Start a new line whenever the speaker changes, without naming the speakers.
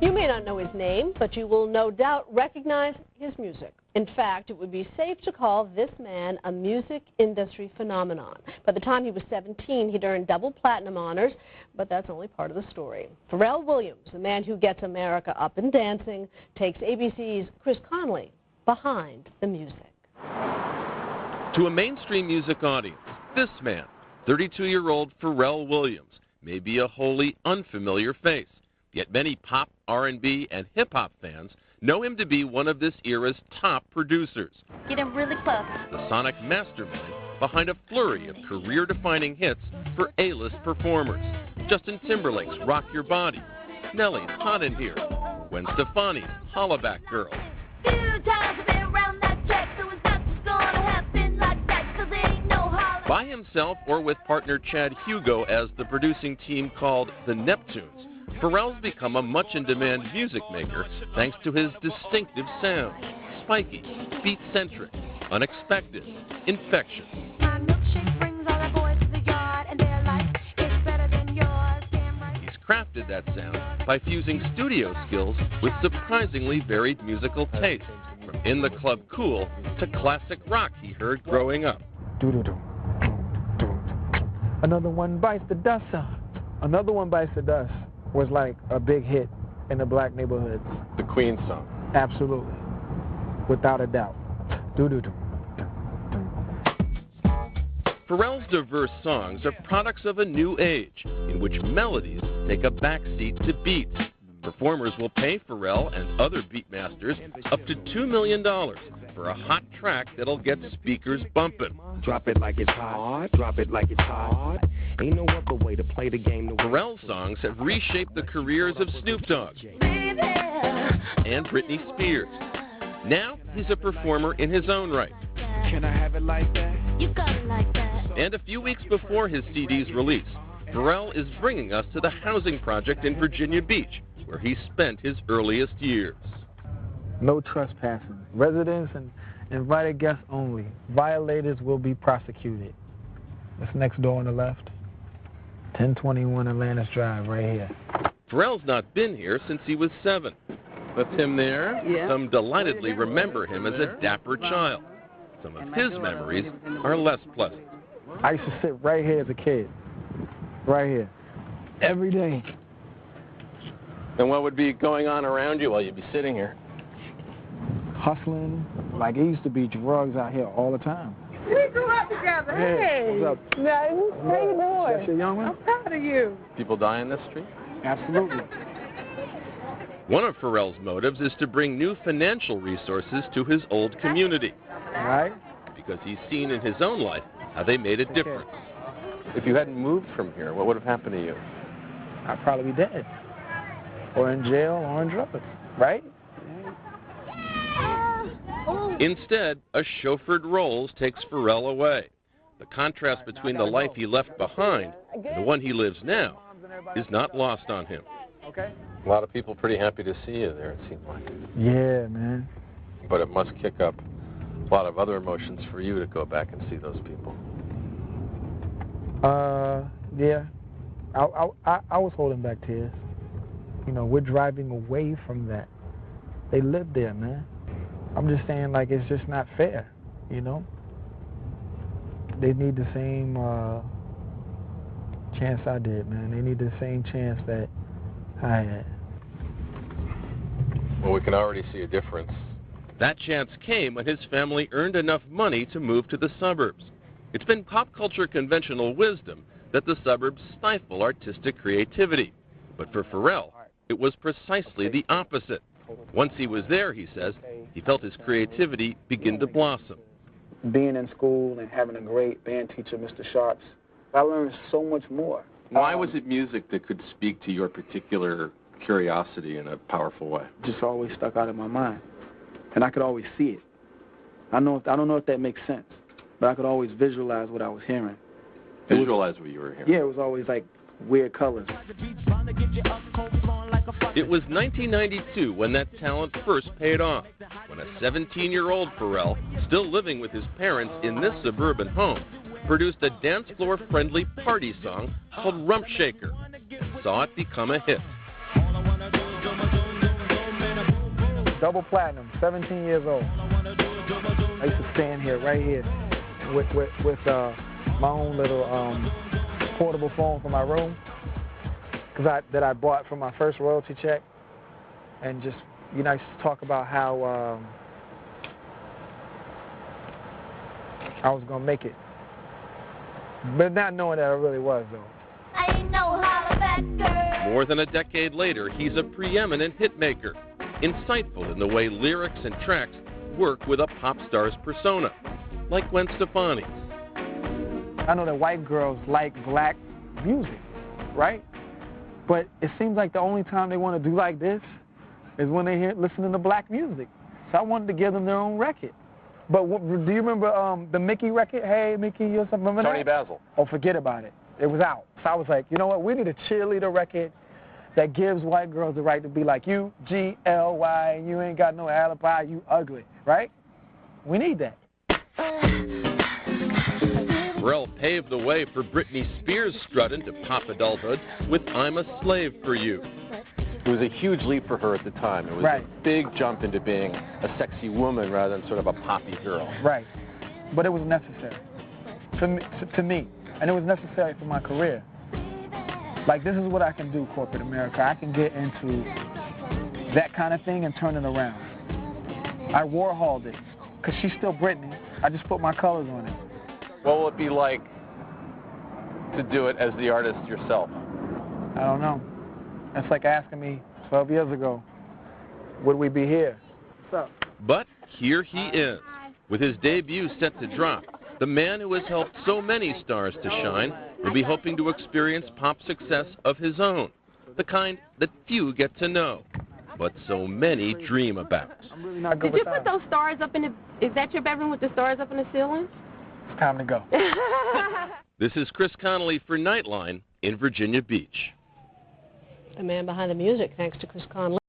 You may not know his name, but you will no doubt recognize his music. In fact, it would be safe to call this man a music industry phenomenon. By the time he was 17, he'd earned double platinum honors, but that's only part of the story. Pharrell Williams, the man who gets America up and dancing, takes ABC's Chris Conley behind the music.
To a mainstream music audience, this man, 32-year-old Pharrell Williams, may be a wholly unfamiliar face. Yet many pop, R&B, and hip-hop fans know him to be one of this era's top producers.
Get him really close.
The sonic mastermind behind a flurry of career-defining hits for A-list performers. Justin Timberlake's Rock Your Body, Nelly's Hot in Here, Gwen Stefani's Hollaback Girl. By himself or with partner Chad Hugo as the producing team called the Neptunes, Pharrell's become a much-in-demand music maker thanks to his distinctive sound. Spiky, beat-centric, unexpected, infectious. He's crafted that sound by fusing studio skills with surprisingly varied musical tastes, from in-the-club cool to classic rock he heard growing up.
Another one bites the dust. Another one bites the dust was like a big hit in the black neighborhoods.
The Queen song.
Absolutely. Without a doubt.
Pharrell's diverse songs are products of a new age in which melodies take a backseat to beats. Performers will pay Pharrell and other beatmasters up to $2 million for a hot track that'll get speakers bumping.
Drop it like it's hot, drop it like it's hot. Ain't no other way to play the game.
Pharrell's songs have reshaped the careers of Snoop Dogg and Britney Spears. Now he's a performer in his own right.
Can I have it like that?
You got it like that.
And a few weeks before his CD's release, Pharrell is bringing us to the housing project in Virginia Beach, where he spent his earliest years.
No trespassing. Residents and invited guests only. Violators will be prosecuted. It's next door on the left. 1021 Atlantis Drive, right here.
Pharrell's not been here since he was 7. With him there, some delightedly remember him as a dapper child. Some of his memories are less pleasant.
I used to sit right here as a kid. Right here. Every day.
And what would be going on around you while you'd be sitting here?
Hustling. Like, it used to be drugs out here all the time.
We grew up together.
Hey, what's up?
Nice. How you doing?
That's your young one?
I'm proud of you.
People die in this street?
Absolutely.
One of Pharrell's motives is to bring new financial resources to his old community.
All right.
Because he's seen in his own life how they made a difference. If you hadn't moved from here, what would have happened to you?
I'd probably be dead. Or in jail or on drugs, right?
Instead, a chauffeured Rolls takes Pharrell away. The contrast between the life he left behind and the one he lives now is not lost on him.
Okay.
A lot of people pretty happy to see you there, it seemed like.
Yeah, man.
But it must kick up a lot of other emotions for you to go back and see those people.
Yeah. I was holding back tears. You know, we're driving away from that. They live there, man. I'm just saying, like, it's just not fair, you know? They need the same chance I did, man. They need the same chance that I had.
Well, we can already see a difference. That chance came when his family earned enough money to move to the suburbs. It's been pop culture conventional wisdom that the suburbs stifle artistic creativity. But for Pharrell, it was precisely the opposite. Once he was there, he says, he felt his creativity begin to blossom.
Being in school and having a great band teacher, Mr. Sharps, I learned so much more.
Why was it music that could speak to your particular curiosity in a powerful way?
Just always stuck out in my mind. And I could always see it. I don't know if that makes sense, but I could always visualize what I was hearing.
Visualize what you were hearing?
Yeah, it was always like weird colors.
It was 1992 when that talent first paid off, when a 17-year-old Pharrell, still living with his parents in this suburban home, produced a dance floor-friendly party song called Rump Shaker, and saw it become a hit.
double platinum, 17 years old. I used to stand here, right here, with my own little portable phone for my room, that I bought from my first royalty check, and just, you know, I used to talk about how I was gonna make it, but not knowing that I really was, though.
I ain't no holla back girl.
More than a decade later, he's a preeminent hitmaker, insightful in the way lyrics and tracks work with a pop star's persona, like Gwen Stefani's.
I know that white girls like black music, right? But it seems like the only time they want to do like this is when they listening to black music. So I wanted to give them their own record. But do you remember the Mickey record? Hey, Mickey, you something? Remember
Tony
that?
Basil.
Oh, forget about it. It was out. So I was like, you know what? We need a cheerleader record that gives white girls the right to be like, you, G-L-Y, you ain't got no alibi, you ugly, right? We need that.
Pharrell paved the way for Britney Spears' strut into pop adulthood with I'm a Slave for You.
It was a huge leap for her at the time. It was
right.
a big jump into being a sexy woman rather than sort of a poppy girl.
Right. But it was necessary to me, and it was necessary for my career. Like, this is what I can do, corporate America. I can get into that kind of thing and turn it around. I Warholed it, because she's still Britney. I just put my colors on it.
What will it be like to do it as the artist yourself?
I don't know. It's like asking me 12 years ago, would we be here? What's up?
But here he is, with his debut set to drop. The man who has helped so many stars to shine will be hoping to experience pop success of his own, the kind that few get to know, but so many dream about.
I'm really not good
Did you
with
put those stars up in the, is that your bedroom with the stars up in the ceiling?
It's time to go.
This is Chris Connolly for Nightline in Virginia Beach.
The man behind the music, thanks to Chris Connolly.